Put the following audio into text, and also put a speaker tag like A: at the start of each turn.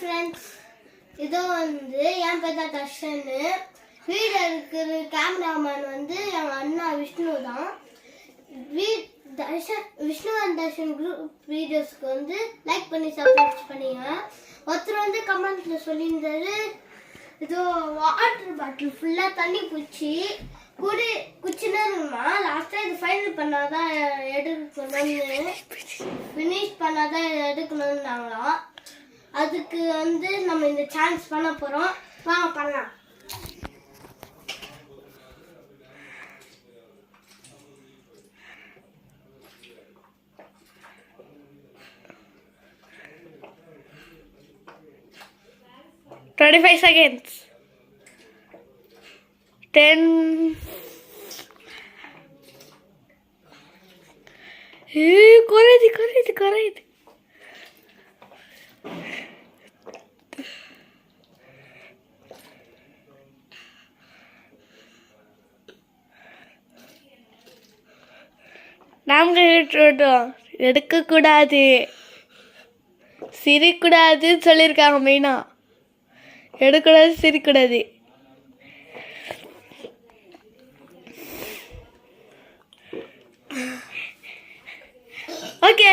A: Friends, இதோ வந்து என் பேர் தான் தர்ஷனு. வீடியோ இருக்கிற கேமராமேன் வந்து எங்கள் அண்ணா விஷ்ணு தான். விஷ்ணு அண்ட் தர்ஷன் குரூப் வீடியோஸ்க்கு வந்து லைக் பண்ணி சப்ஸ்கிரைப் பண்ணிங்க. ஒருத்தர் வந்து கமெண்ட்ல சொல்லியிருந்தாரு, இதோ வாட்டர் பாட்டில் ஃபுல்லாக தண்ணி குச்சி குச்சினா இருக்குமா, லாஸ்ட்டாக இது ஃபைனல் பண்ணாதான் எடுக்கணும்னு ஃபினிஷ் பண்ணாதான் எடுக்கணும்னாங்களாம். அதுக்கு வந்து நம்ம இந்த சான்ஸ் பண்ண போகிறோம். வாங்க பண்ணலாம்.
B: $25 seconds. 10. குறையுது. நாங்கள் எடுக்கக்கூடாது, சிரிக்கூடாதுன்னு சொல்லியிருக்காங்க. மெயினாக எடுக்கூடாது, சிரிக்கூடாது. ஓகே.